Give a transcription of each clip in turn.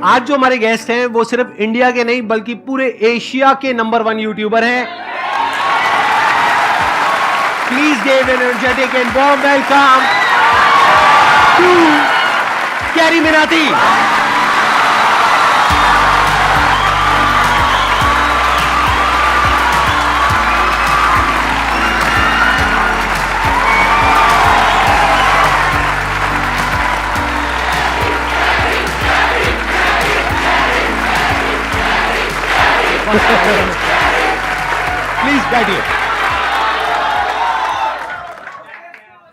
आज जो हमारे गेस्ट हैं वो सिर्फ इंडिया के नहीं बल्कि पूरे एशिया के नंबर 1 यूट्यूबर हैं। Please give an energetic and warm welcome to Carry Minati. Please बैठिए।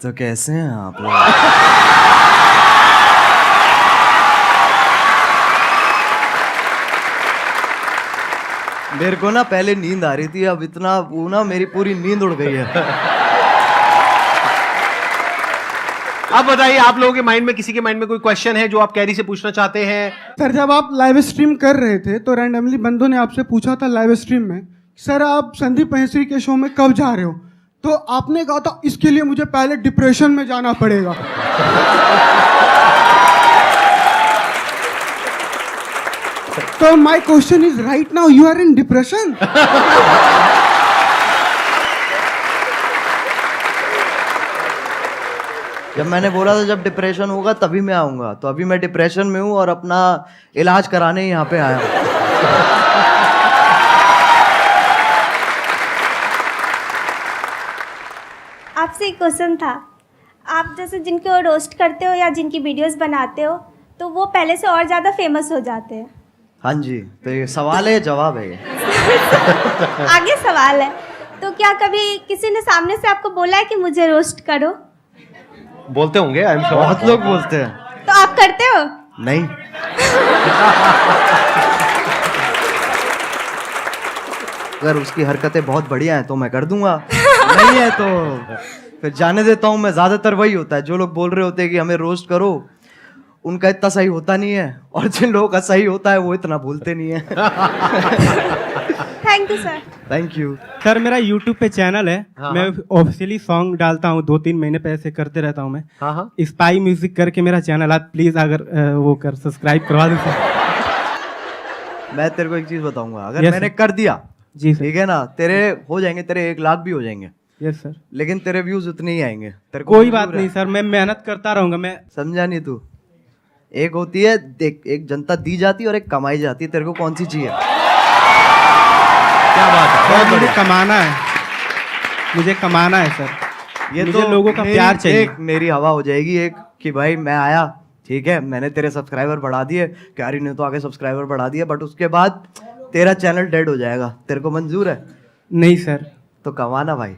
तो कैसे हैं आप लोग? मेरे को ना पहले नींद आ रही थी, अब इतना वो ना मेरी पूरी नींद उड़ गई है। अब बताइए, आप लोगों के माइंड में, किसी के माइंड में कोई क्वेश्चन है जो आप कैरी से पूछना चाहते हैं? सर, जब आप लाइव स्ट्रीम कर रहे थे तो रैंडमली बंदों ने आपसे पूछा था लाइव स्ट्रीम में, सर आप संदीप महेश्वरी के शो में कब जा रहे हो? तो आपने कहा था इसके लिए मुझे पहले डिप्रेशन में जाना पड़ेगा। तो my question is, right now you are in depression? जब मैंने बोला था जब डिप्रेशन होगा तभी मैं आऊंगा, तो अभी मैं डिप्रेशन में हूँ और अपना इलाज कराने यहाँ पे आया हूँ। आपसे एक क्वेश्चन था, आप जैसे जिनको रोस्ट करते हो या जिनकी वीडियोस बनाते हो तो वो पहले से और ज़्यादा फेमस हो जाते हैं। हाँ जी, तो ये सवाल है, जवाब है ये। आगे सवाल है, तो क्या कभी किसी ने सामने से आपको बोला है कि मुझे रोस्ट करो? बोलते होंगे, आई एम श्योर। बहुत लोग बोलते हैं। तो आप करते हो? नहीं। अगर उसकी हरकतें बहुत बढ़िया हैं तो मैं कर दूंगा, नहीं है तो फिर जाने देता हूँ मैं। ज्यादातर वही होता है, जो लोग बोल रहे होते हैं कि हमें रोस्ट करो, उनका इतना सही होता नहीं है, और जिन लोगों का सही होता है वो इतना भूलते नहीं है। Thank you sir. Thank you sir. मेरा YouTube पे चैनल है, हाँ, मैं ऑफिशियली सॉन्ग डालता हूँ, 2-3 महीने पे ऐसे करते रहता हूँ मैं। हाँ। स्पाई म्यूजिक करके मेरा चैनल, आप प्लीज अगर वो कर सब्सक्राइब करवा दो सर। मैं तेरे को एक चीज बताऊंगा, अगर Yes, मैंने sir. कर दिया जी सर। ठीक है ना, तेरे हो जाएंगे, तेरे 1 लाख भी हो जाएंगे, यस सर। लेकिन तेरे व्यूज उतने ही आएंगे। तेरे को कोई मंजूर बात है? नहीं सर, मैं मेहनत करता रहूंगा। मैं समझा नहीं तू? एक होती है देख, एक जनता दी जाती है और एक कमाई जाती है, तेरे को कौन सी चाहिए? क्या बात है, बहुत मुझे बढ़िया। कमाना है, मुझे कमाना है सर। ये मुझे लोगों का प्यार चाहिए। एक मेरी हवा हो जाएगी एक कि भाई मैं आया, ठीक है, मैंने तेरे सब्सक्राइबर बढ़ा दिए, कैरी ने तो आगे सब्सक्राइबर बढ़ा दिए, बट उसके बाद तेरा चैनल डेड हो जाएगा। तेरे को मंजूर है? नहीं सर। तो कमाना भाई।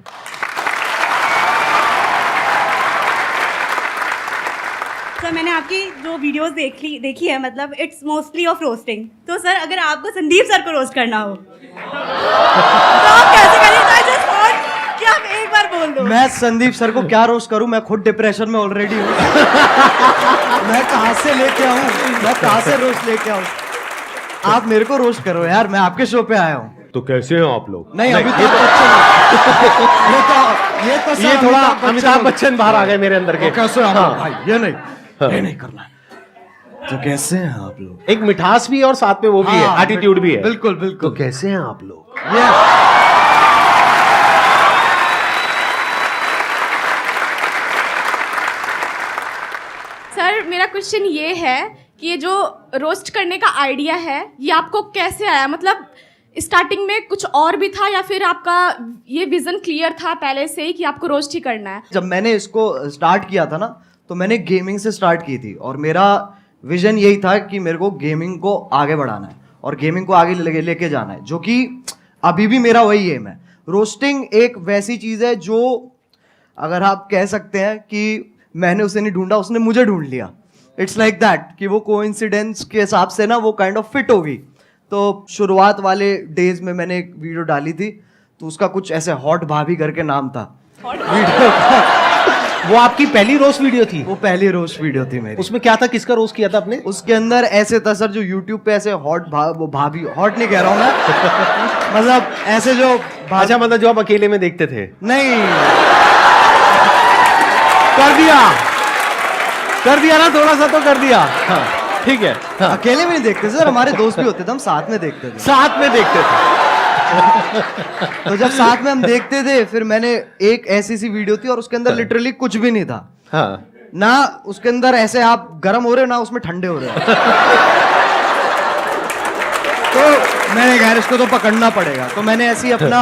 सर, मैंने आपकी जो वीडियोस देखी है, मतलब इट्स मोस्टली ऑफ रोस्टिंग। तो सर, अगर आपको संदीप सर को रोस्ट करना हो तो आप कैसे करेंगे? I just want कि आप एक बार बोल दो। मैं संदीप सर को क्या रोस्ट करूं? मैं खुद डिप्रेशन में ऑलरेडी हूं। मैं कहां से लेके आऊं? मैं कहां से रोस्ट लेके आऊं? आप मेरे को रोस्ट करो यार, मैं आपके शो पे आया हूं। तो कैसे हो आप लोग? नहीं, अभी तो ये ये थोड़ा अमिताभ बच्चन बाहर आ गए मेरे अंदर के। कैसे हैं आप हाँ। लोग? भाई ये नहीं करना है। तो कैसे हैं आप लोग? एक मिठास भी है और साथ में वो भी है, हाँ, एटीट्यूड भी है। बिल्कुल तो बिल्कुल। कैसे हैं आप लोग? सर, मेरा क्वेश्चन ये है कि ये जो रोस्ट करने का आइडिया है ये आपको कैसे आया? मतलब स्टार्टिंग में कुछ और भी था या फिर आपका ये विजन क्लियर था पहले से ही कि आपको रोस्ट ही करना है? जब मैंने इसको स्टार्ट किया था ना, तो मैंने गेमिंग से स्टार्ट की थी, और मेरा विजन यही था कि मेरे को गेमिंग को आगे बढ़ाना है और गेमिंग को आगे लेके जाना है, जो कि अभी भी मेरा वही एम है। रोस्टिंग एक वैसी चीज है जो, अगर आप कह सकते हैं कि मैंने उसे नहीं ढूंढा, उसने मुझे ढूंढ लिया। इट्स लाइक दैट कि वो कोइंसिडेंस के हिसाब से ना वो काइंड ऑफ फिट होगी। तो शुरुआत वाले डेज में मैंने एक वीडियो डाली थी, तो उसका कुछ ऐसे हॉट भाभी करके नाम था वीडियो का। वो आपकी पहली रोस्ट वीडियो थी? वो पहली रोस्ट वीडियो थी मेरी। उसमें क्या था, किसका रोस्ट किया था आपने? उसके अंदर ऐसे था सर, जो यूट्यूब पे ऐसे वो भाभी, हॉट नहीं कह रहा हूँ मैं, मतलब ऐसे जो अच्छा, मतलब जो आप अकेले में देखते थे? नहीं, कर दिया ना, थोड़ा सा तो कर दिया। हाँ। ठीक है, अकेले भी नहीं देखते सर, हमारे दोस्त भी होते थे, हम साथ में देखते थे। साथ में देखते थे। तो जब साथ में हम देखते थे, फिर मैंने एक ऐसी सी वीडियो थी और उसके अंदर लिटरली कुछ भी नहीं था। हाँ, ना उसके अंदर ऐसे आप गर्म हो रहे हो, ना उसमें ठंडे हो रहे हो। तो मैंने कहा इसको तो पकड़ना पड़ेगा, तो मैंने ऐसी अपना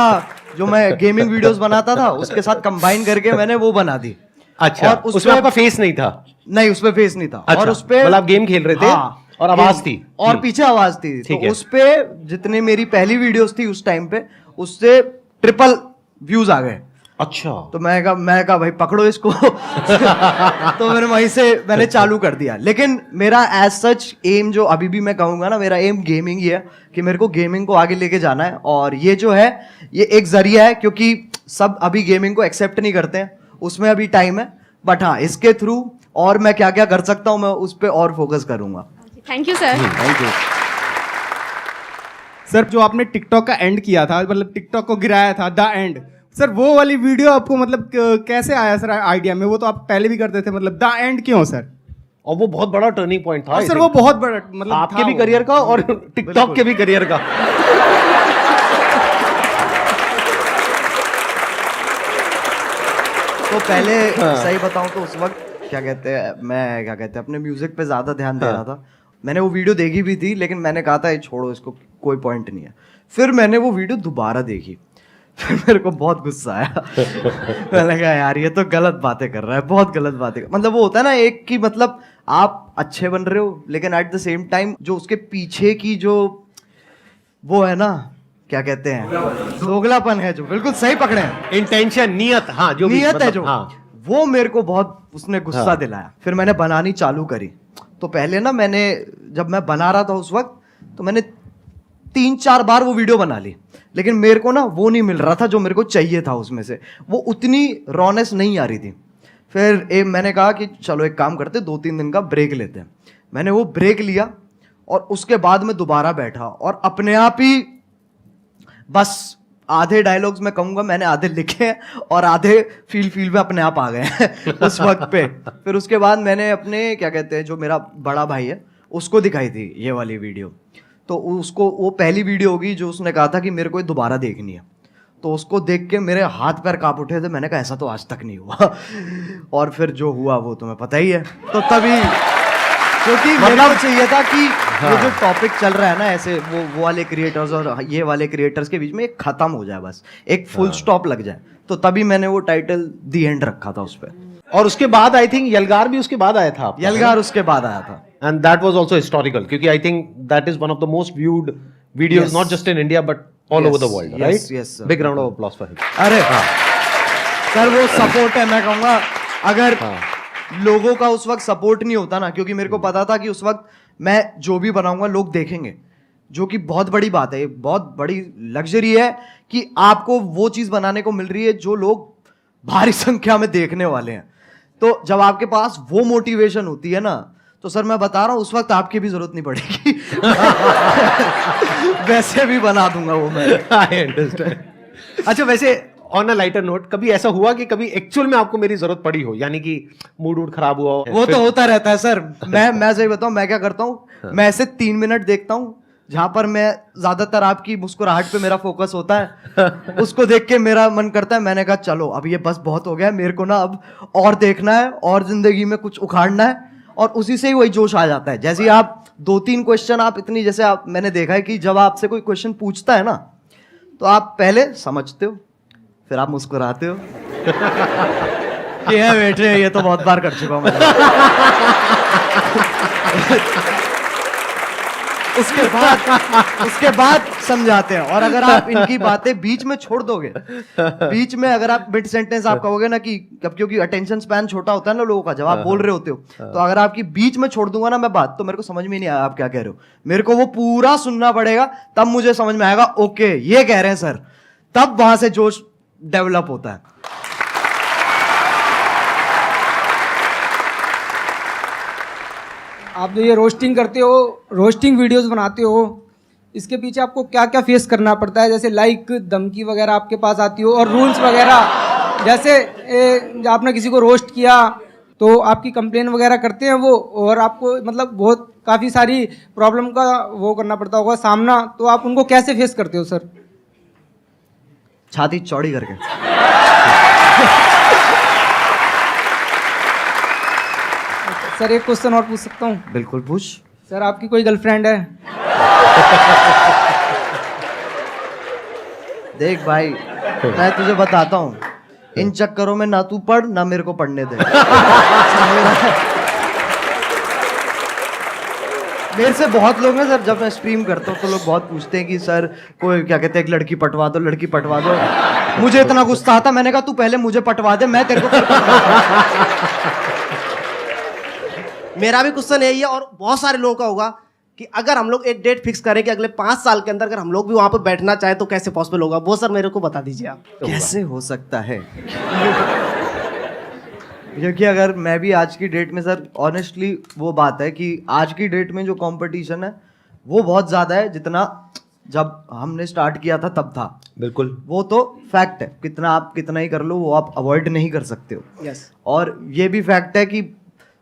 जो मैं गेमिंग वीडियोस बनाता था उसके साथ कंबाइन करके मैंने वो बना दी। अच्छा, और उसमें आपका फेस नहीं था? नहीं, उसपे फेस नहीं था। अच्छा, और उसपे मतलब आप गेम खेल रहे थे, हाँ, और आवाज थी और पीछे आवाज थी। ठीक तो है। उसपे जितने मेरी पहली वीडियोस थी उस टाइम पे, उससे ट्रिपल व्यूज आ गए। अच्छा, तो मैं कहा भाई पकड़ो इसको। तो वहीं से मैंने चालू कर दिया। लेकिन मेरा एज सच एम जो अभी भी मैं कहूंगा ना, मेरा एम गेमिंग ही है कि मेरे को गेमिंग को आगे लेके जाना है। और ये जो है ये एक जरिया है, क्योंकि सब अभी गेमिंग को एक्सेप्ट नहीं करते हैं, उसमें अभी टाइम है। बट हाँ, इसके थ्रू और मैं क्या क्या कर सकता हूँ मैं उस पर और फोकस करूंगा। Thank you sir. Thank you. Sir जो आपने टिकटॉक का एंड किया था, मतलब टिकटॉक को गिराया था, द एंड, सर वो वाली वीडियो आपको मतलब कैसे आया सर आइडिया में? वो तो आप पहले भी करते थे, मतलब द एंड क्यों सर? और वो बहुत बड़ा टर्निंग पॉइंट था सर वो बहुत बड़ा मतलब आपके था भी वो। करियर का और टिकटॉक के भी करियर का। तो पहले सही बताऊं तो उस वक्त मैं अपने म्यूजिक पे ज्यादा ध्यान दे रहा था। मैंने वो वीडियो देखी भी थी, लेकिन मैंने कहा था ये छोड़ो, इसको कोई पॉइंट नहीं है। फिर मैंने वो वीडियो दोबारा देखी, फिर मेरे को बहुत गुस्सा आया। मैंने कहा यार ये तो गलत बातें कर रहा है, बहुत गलत बातें मतलब वो होता है ना एक कि मतलब आप अच्छे बन रहे हो, लेकिन एट द सेम टाइम जो उसके पीछे की जो वो है ना, क्या कहते हैं, दोगलापन है, जो बिल्कुल सही पकड़े हैं, इंटेंशन, नियत, हाँ, जो भी नियत है मतलब, जो, हाँ। वो मेरे को बहुत उसने गुस्सा हाँ। दिलाया। फिर मैंने बनानी चालू करी। तो पहले ना जब मैं बना रहा था उस वक्त, तो मैंने 3-4 बार वो वीडियो बना ली, लेकिन मेरे को ना वो नहीं मिल रहा था जो मेरे को चाहिए था उसमें से, वो उतनी रॉनेस नहीं आ रही थी। फिर मैंने कहा कि चलो एक काम करते, 2-3 दिन का ब्रेक लेते हैं। मैंने वो ब्रेक लिया और उसके बाद मैं दोबारा बैठा और अपने आप ही बस आधे डायलॉग्स मैं कहूंगा मैंने आधे लिखे हैं और आधे फील में अपने आप आ गए हैं उस वक्त पे। फिर उसके बाद मैंने अपने क्या कहते हैं जो मेरा बड़ा भाई है उसको दिखाई थी ये वाली वीडियो। तो उसको वो पहली वीडियो होगी जो उसने कहा था कि मेरे को ये दोबारा देखनी है। तो उसको देख के मेरे हाथ पैर कांप उठे थे। मैंने कहा ऐसा तो आज तक नहीं हुआ। और फिर जो हुआ वो तुम्हें पता ही है। तो तभी क्योंकि मेरे को चाहिए था कि ये जो टॉपिक चल रहा है ना ऐसे वो वाले क्रिएटर्स और ये वाले क्रिएटर्स के बीच में एक खत्म हो जाए, बस एक फुल स्टॉप लग जाए। तो तभी मैंने वो टाइटल दी एंड रखा था उस पर। और उसके बाद आई थिंक यलगार भी उसके बाद आया था आपका, यलगार उसके बाद आया था। And that was also historical क्योंकि I think that is one of the most viewed videos Yes. Not just in India but all Yes, over the world, yes, राइट? yes, sir. Big round of applause for him. अरे sir वो support है, मैं कहूँगा अगर लोगों का उस वक्त सपोर्ट नहीं होता ना, क्योंकि मेरे को पता था कि उस वक्त मैं जो भी बनाऊंगा लोग देखेंगे, जो कि बहुत बड़ी बात है, बहुत बड़ी लग्जरी है कि आपको वो चीज़ बनाने को मिल रही है जो लोग भारी संख्या में देखने वाले हैं। तो जब आपके पास वो मोटिवेशन होती है ना, तो सर मैं बता रहा हूं उस वक्त आपकी भी जरूरत नहीं पड़ेगी। वैसे भी बना दूंगा वो मैं। I understand. अच्छा, वैसे ऑन अ लाइटर नोट, कभी ऐसा हुआ कि कभी एक्चुअल में आपको मेरी जरूरत पड़ी हो, यानी कि मूड खराब हुआ हो? वो तो होता रहता है सर। मैं सही बताऊं, मैं क्या करता हूं, मैं ऐसे 3 मिनट देखता हूं जहां पर मैं ज्यादातर आपकी मुस्कुराहट पे मेरा फोकस होता है। उसको देख के मेरा मन करता है, मैंने कहा चलो अब ये बस बहुत हो गया, मेरे को ना अब और देखना है और जिंदगी में कुछ उखाड़ना है। और उसी से ही वही जोश आ जाता है। जैसे ही आप 2-3 क्वेश्चन आप इतनी, जैसे आप मैंने देखा है कि जब आपसे कोई क्वेश्चन पूछता है ना, तो आप पहले समझते हो, फिर आप मुस्कुराते हो। ये है बेटे, ये तो बहुत बार कर चुका हूं मैं। उसके बाद समझाते हैं। और अगर आप इनकी बातें बीच में छोड़ दोगे, बीच में अगर आप मिड सेंटेंस आप कहोगे ना कि क्योंकि अटेंशन स्पैन छोटा होता है ना लोगों का जब आप बोल रहे होते हो, तो अगर आपकी बीच में छोड़ दूंगा ना मैं बात, तो मेरे को समझ में नहीं आया आप क्या कह रहे हो। मेरे को वो पूरा सुनना पड़ेगा, तब मुझे समझ में आएगा ओके ये कह रहे हैं सर। तब वहां से जोश डेवलप होता है। आप जो ये रोस्टिंग करते हो, रोस्टिंग वीडियोस बनाते हो, इसके पीछे आपको क्या क्या फेस करना पड़ता है? जैसे लाइक धमकी वगैरह आपके पास आती हो और रूल्स वगैरह, जैसे आपने किसी को रोस्ट किया तो आपकी कंप्लेन वगैरह करते हैं वो, और आपको मतलब बहुत काफ़ी सारी प्रॉब्लम का वो करना पड़ता होगा सामना, तो आप उनको कैसे फेस करते हो सर? छाती चौड़ी करके। सर एक क्वेश्चन और पूछ सकता हूँ? बिल्कुल पूछ। सर आपकी कोई गर्लफ्रेंड है? देख भाई, मैं तुझे बताता हूँ, इन चक्करों में ना तू पढ़ ना मेरे को पढ़ने दे। मेरे से बहुत लोग हैं सर, जब मैं स्ट्रीम करता हूँ तो लोग बहुत पूछते हैं कि सर कोई क्या कहते हैं, एक लड़की पटवा दो, लड़की पटवा दो। मुझे इतना गुस्सा आता, मैंने कहा तू पहले मुझे पटवा दे, मैं तेरे को फिर पटवाऊंगा। मेरा भी क्वेश्चन यही है, और बहुत सारे लोगों का होगा कि अगर हम लोग एक डेट फिक्स करें कि अगले 5 साल के अंदर अगर हम लोग भी वहां पर बैठना चाहे तो कैसे पॉसिबल होगा, वो सर मेरे को बता दीजिए आप। कैसे हो सकता है? क्योंकि अगर मैं भी आज की डेट में सर, ऑनेस्टली वो बात है कि आज की डेट में जो कंपटीशन है वो बहुत ज़्यादा है जितना जब हमने स्टार्ट किया था तब था। बिल्कुल, वो तो फैक्ट है, कितना आप कितना ही कर लो वो आप अवॉइड नहीं कर सकते हो। यस। और ये भी फैक्ट है कि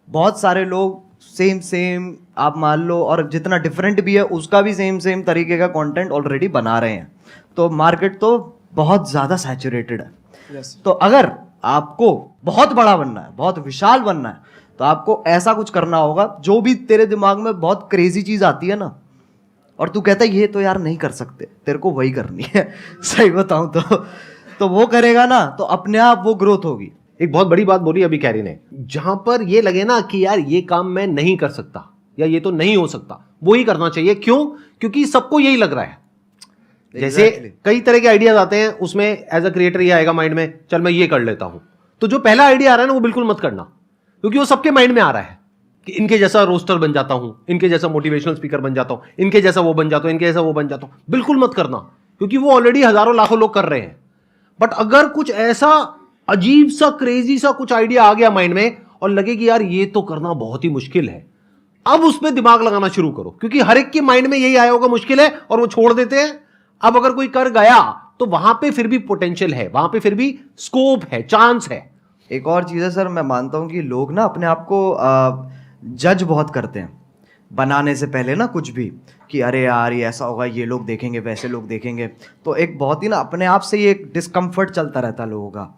बहुत सारे लोग सेम आप मान लो, और जितना डिफरेंट भी है उसका भी सेम तरीके का कंटेंट ऑलरेडी बना रहे हैं, तो मार्केट तो बहुत ज़्यादा सैचुरेटेड है। यस। तो अगर आपको बहुत बड़ा बनना है, बहुत विशाल बनना है, तो आपको ऐसा कुछ करना होगा जो भी तेरे दिमाग में बहुत क्रेजी चीज़ आती है ना, और तू कहता है ये तो यार नहीं कर सकते, तेरे को वही करनी है। सही बताऊं तो वो करेगा ना तो अपने आप वो ग्रोथ होगी। एक बहुत बड़ी बात बोली अभी कैरी ने, जहां पर ये लगे ना कि यार ये काम मैं नहीं कर सकता या ये तो नहीं हो सकता, वो ही करना चाहिए। क्यों? क्योंकि सबको यही लग रहा है। जैसे कई तरह के आइडियाज आते हैं, उसमें एज अ क्रिएटर ये आएगा माइंड में, चल मैं ये कर लेता हूं, तो जो पहला आइडिया आ रहा है ना वो बिल्कुल मत करना, क्योंकि वो सबके माइंड में आ रहा है कि इनके जैसा रोस्टर बन जाता हूं, इनके जैसा मोटिवेशनल स्पीकर बन जाता हूं, इनके जैसा वो बन जाता हूं, इनके जैसा वो बन जाता हूं। बिल्कुल मत करना, क्योंकि वो ऑलरेडी हजारों लाखों लोग कर रहे हैं। बट अगर कुछ ऐसा अजीब सा क्रेजी सा कुछ आइडिया आ गया माइंड में और लगे कि यार ये तो करना बहुत ही मुश्किल है, अब उसमें दिमाग लगाना शुरू करो, क्योंकि हर एक के माइंड में यही आया होगा मुश्किल है और वो छोड़ देते हैं। अब अगर कोई कर गया तो वहां पे फिर भी पोटेंशियल है, वहां पे फिर भी स्कोप है, चांस है। एक और चीज़ है सर, मैं मानता हूँ कि लोग ना अपने आप को जज बहुत करते हैं बनाने से पहले ना, कुछ भी कि अरे यार ये ऐसा होगा, ये लोग देखेंगे, वैसे लोग देखेंगे, तो एक बहुत ही ना अपने आप से ही एक डिस्कम्फर्ट चलता रहता है लोगों का,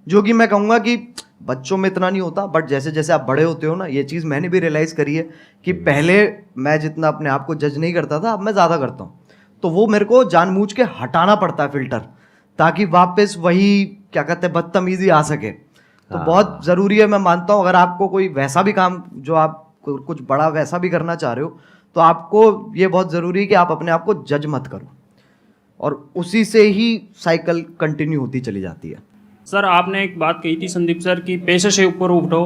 जो कि मैं कहूँगा कि बच्चों में इतना नहीं होता, बट जैसे जैसे आप बड़े होते हो ना, ये चीज़ मैंने भी रियलाइज़ करी है कि पहले मैं जितना अपने आप को जज नहीं करता था, अब मैं ज़्यादा करता हूँ। तो वो मेरे को जानबूझ के हटाना पड़ता है फिल्टर, ताकि वापस वही क्या कहते हैं बदतमीजी आ सके। तो बहुत ज़रूरी है, मैं मानता हूँ, अगर आपको कोई वैसा भी काम जो आप कुछ बड़ा वैसा भी करना चाह रहे हो, तो आपको ये बहुत ज़रूरी है कि आप अपने आप को जज मत करो, और उसी से ही साइकिल कंटिन्यू होती चली जाती है। सर आपने एक बात कही थी संदीप सर कि पैसे से ऊपर उठो,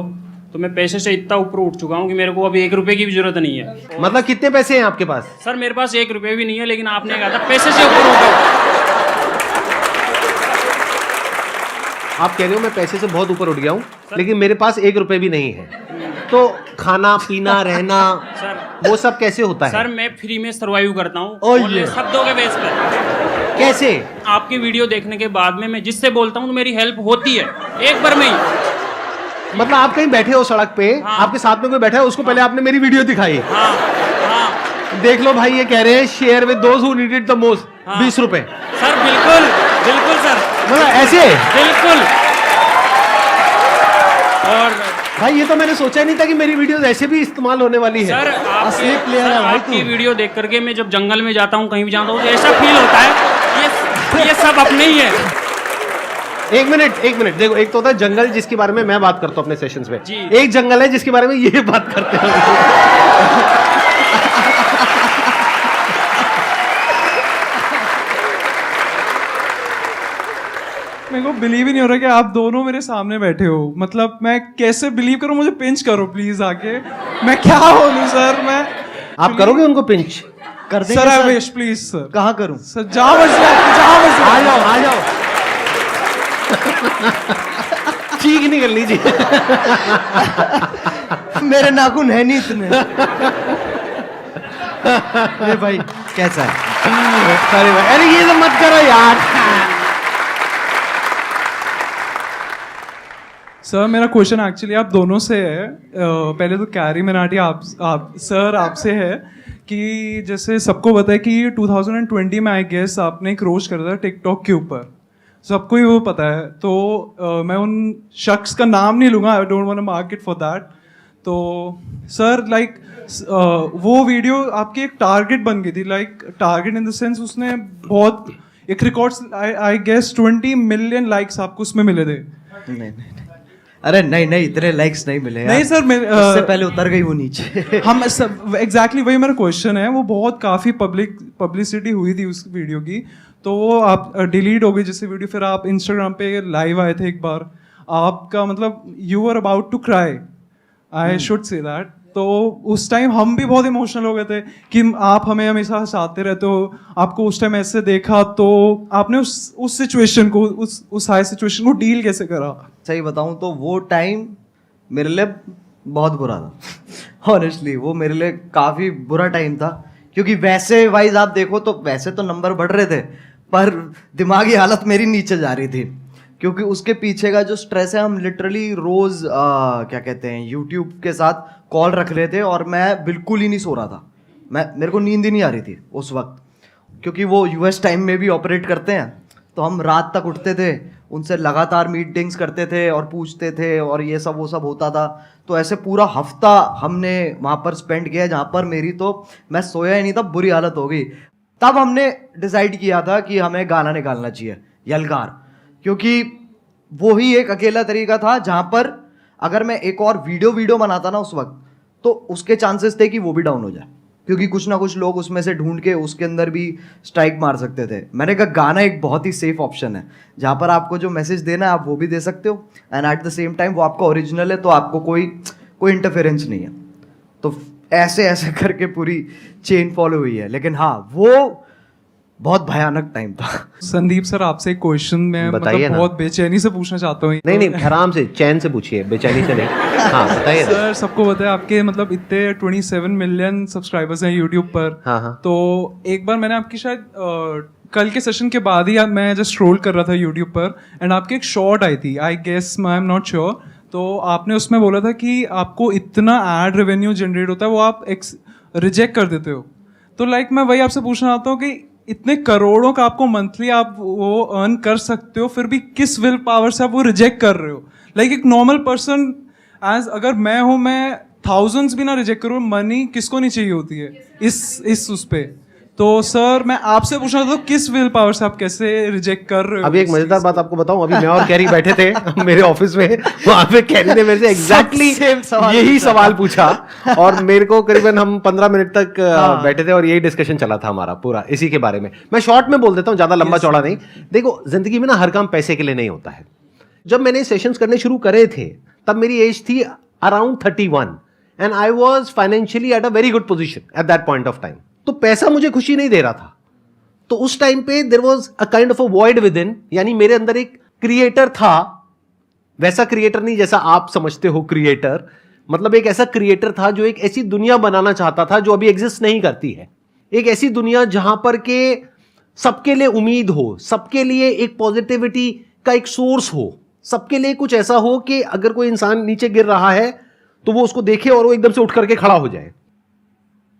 तो मैं पैसे से इतना ऊपर उठ चुका हूँ कि मेरे को अभी 1 रुपए की भी जरूरत नहीं है। मतलब कितने पैसे हैं आपके पास? सर मेरे पास 1 रुपए भी नहीं है, लेकिन आपने कहा था पैसे से ऊपर उठो। आप कह रहे हो मैं पैसे से बहुत ऊपर उठ गया हूं, लेकिन मेरे पास 1 रुपए भी नहीं है, तो खाना पीना रहना सर वो सब कैसे होता है? सर मैं फ्री में सर्वाइव करता हूँ शब्दों के बेस पर। कैसे? आपकी वीडियो देखने के बाद में मैं जिससे बोलता हूँ तो मेरी हेल्प होती है एक बार में ही। मतलब आप कहीं बैठे हो सड़क पे, हाँ। आपके साथ में कोई बैठा है, उसको पहले आपने मेरी वीडियो दिखाई, हाँ देख लो भाई ये कह रहे हैं share with those who need it the most, 20 रुपए। सर बिल्कुल बिल्कुल सर, मतलब ऐसे बिल्कुल। और भाई ये तो मैंने सोचा ही नहीं था कि मेरी वीडियो ऐसे भी इस्तेमाल होने वाली है। सर असली प्लेयर है भाई आपकी वीडियो देख करके मैं जब जंगल में जाता हूँ, कहीं भी जाता हूँ, तो ऐसा फील होता है ये सब अपने ही है। एक मिनट देखो, एक तो होता है जंगल जिसके बारे में मैं बात करता हूँ अपने सेशंस में, जी। एक जंगल है जिसके बारे में ये बात करते हैं। मेरे को बिलीव ही नहीं हो रहा कि आप दोनों मेरे सामने बैठे हो। मतलब मैं कैसे बिलीव करूं? मुझे पिंच करो प्लीज आके। मैं क्या बोलूं सर? मैं आप करोगे उनको पिंच? कर देंगे sir, I wish please sir. कहाँ करूं? सर जहां मर्जी आ जाओ चीख नहीं करनी चाहिए। मेरे नाखून है नहीं इतने। ये भाई कैसा है? अरे भाई, अरे ये तो मत करो यार। सर मेरा क्वेश्चन एक्चुअली आप दोनों से है। पहले तो कैरी मिनाटी आप सर आपसे है कि जैसे सबको पता है कि 2020 में आई गेस आपने एक रोस्ट करा था टिकटॉक के ऊपर, सबको ही वो पता है। तो मैं उन शख्स का नाम नहीं लूँगा, I don't want to mark it for that. तो सर लाइक वो वीडियो आपकी एक टारगेट बन गई थी, like target in the sense उसने बहुत एक records I guess 20 million likes आपको उसमें मिले थे। नहीं, अरे नहीं इतने लाइक्स नहीं मिले नहीं सर, उससे पहले उतर गई वो नीचे। हम एग्जैक्टली वही मेरा क्वेश्चन है। वो बहुत काफ़ी पब्लिसिटी हुई थी उस वीडियो की, तो वो आप डिलीट हो गई जैसे वीडियो। फिर आप इंस्टाग्राम पे लाइव आए थे एक बार, आपका मतलब you are about to cry, I should say that. तो उस टाइम हम भी बहुत इमोशनल हो गए थे कि आप हमें हमेशा हंसाते रहते हो, आपको उस टाइम ऐसे देखा, तो आपने उस सिचुएशन को, उस हाई सिचुएशन को डील कैसे करा? सही बताऊं तो वो टाइम मेरे लिए बहुत बुरा था ऑनेस्टली। वो मेरे लिए काफ़ी बुरा टाइम था, क्योंकि वैसे वाइज आप देखो तो वैसे तो नंबर बढ़ रहे थे, पर दिमागी हालत मेरी नीचे जा रही थी, क्योंकि उसके पीछे का जो स्ट्रेस है, हम लिटरली रोज क्या कहते हैं यूट्यूब के साथ कॉल रख रहे थे और मैं बिल्कुल ही नहीं सो रहा था। मेरे को नींद ही नहीं आ रही थी उस वक्त, क्योंकि वो यूएस टाइम में भी ऑपरेट करते हैं, तो हम रात तक उठते थे, उनसे लगातार मीटिंग्स करते थे और पूछते थे और ये सब वो सब होता था। तो ऐसे पूरा हफ्ता हमने वहाँ पर स्पेंड किया, जहाँ पर मेरी तो मैं सोया ही नहीं था, बुरी हालत हो गई। तब हमने डिसाइड किया था कि हमें गाना निकालना चाहिए, यलगार, क्योंकि वो ही एक अकेला तरीका था जहाँ पर अगर मैं एक और वीडियो बनाता ना उस वक्त, तो उसके चांसेस थे कि वो भी डाउन हो जाए, क्योंकि कुछ ना कुछ लोग उसमें से ढूंढ के उसके अंदर भी स्ट्राइक मार सकते थे। मैंने कहा गाना एक बहुत ही सेफ ऑप्शन है, जहाँ पर आपको जो मैसेज देना है आप वो भी दे सकते हो, and at the same time वो आपका ओरिजिनल है, तो आपको कोई इंटरफेरेंस नहीं है। तो ऐसे करके पूरी चेन फॉलो हुई है। लेकिन हाँ, वो बहुत भयानक टाइम था। संदीप सर, आपसे एक क्वेश्चन मैं मतलब बहुत बेचैनी से पूछना चाहता हूँ। नहीं आराम से, चैन से पूछिए, बेचैनी से नहीं। हाँ बताइए सर। सबको पता है आपके मतलब इतने 27 मिलियन सब्सक्राइबर्स हैं यूट्यूब पर। हाँ। तो एक बार मैंने आपकी शायद कल के सेशन के बाद ही मैं जस्ट स्क्रॉल कर रहा था यूट्यूब पर, एंड आपकी एक शॉर्ट आई थी, I guess I am not sure, तो आपने उसमें बोला था कि आपको इतना एड रेवेन्यू जनरेट होता है वो आप रिजेक्ट कर देते हो। तो लाइक मैं वही आपसे पूछना चाहता हूँ कि इतने करोड़ों का आपको मंथली आप वो अर्न कर सकते हो, फिर भी किस विल पावर से आप वो रिजेक्ट कर रहे हो? लाइक एक नॉर्मल पर्सन एज अगर मैं हूँ, मैं थाउजेंड्स भी ना रिजेक्ट करूँ, मनी किसको नहीं चाहिए होती है इस उस पे। तो सर मैं आपसे पूछना चाहता हूँ किस विल पावर से आप कैसे रिजेक्ट कर रहे हो? अभी एक मजेदार बात आपको बताऊं, अभी मैं और कैरी बैठे थे मेरे ऑफिस में, वहां पे कैरी ने मेरे से एग्जैक्टली यही सवाल पूछा, और मेरे को करीबन हम 15 मिनट तक बैठे थे और यही डिस्कशन चला था हमारा पूरा इसी के बारे में। मैं शॉर्ट में बोल देता हूँ, ज्यादा लंबा चौड़ा नहीं। देखो, जिंदगी में ना हर काम पैसे के लिए नहीं होता है। जब मैंने सेशंस करने शुरू करे थे तब मेरी एज थी around 31 and I was financially at a very good position at that point of time. तो पैसा मुझे खुशी नहीं दे रहा था, तो उस टाइम पे there was a kind of a void within, यानी मेरे अंदर एक क्रिएटर था, वैसा क्रिएटर नहीं जैसा आप समझते हो क्रिएटर, मतलब एक ऐसा क्रिएटर था जो एक ऐसी दुनिया बनाना चाहता था जो अभी एग्जिस्ट नहीं करती है। एक ऐसी दुनिया जहां पर के सबके लिए उम्मीद हो, सबके लिए एक पॉजिटिविटी का एक सोर्स हो, सबके लिए कुछ ऐसा हो कि अगर कोई इंसान नीचे गिर रहा है तो वो उसको देखे और वो एकदम से उठ करके खड़ा हो जाए।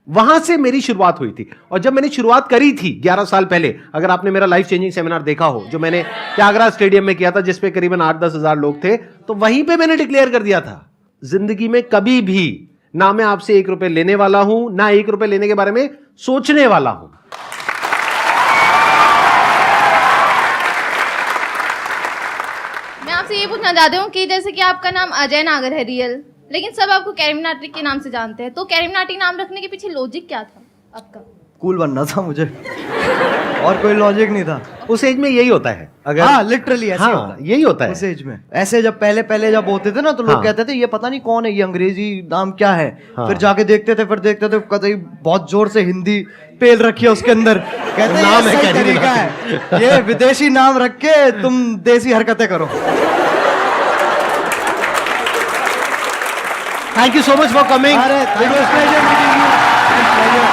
वहां से मेरी शुरुआत हुई थी। और जब मैंने शुरुआत करी थी 11 साल पहले, अगर आपने मेरा लाइफ चेंजिंग सेमिनार देखा हो जो मैंने त्यागराज स्टेडियम में किया था, जिसपे करीबन 8-10 हजार लोग थे, तो वहीं पे मैंने डिक्लेयर कर दिया था, जिंदगी में कभी भी ना मैं आपसे 1 रुपए लेने वाला हूं, ना 1 रुपए लेने के बारे में सोचने वाला हूं। मैं आपसे ये पूछना चाहती हूँ कि जैसे कि आपका नाम अजय नागर है रियल, लेकिन सब आपको कैरिमिनाटी के नाम से जानते हैं, तो कैरिमिनाटी नाम रखने के पीछे लॉजिक क्या था आपका? कूल बनना था मुझे और कोई लॉजिक नहीं था। उस एज में यही होता है, अगर हाँ लिटरली ऐसे हाँ, होता है यही होता है उस एज में। ऐसे जब पहले जब होते थे ना, तो लोग कहते थे ये पता नहीं कौन है, ये अंग्रेजी नाम क्या है। फिर जाके देखते थे, कहते बहुत जोर से हिंदी पेल रखी है उसके अंदर, कहते नाम है, तरीका है ये विदेशी नाम रख के तुम देसी हरकतें करो। Thank you so much for coming. It was pleasure meeting you.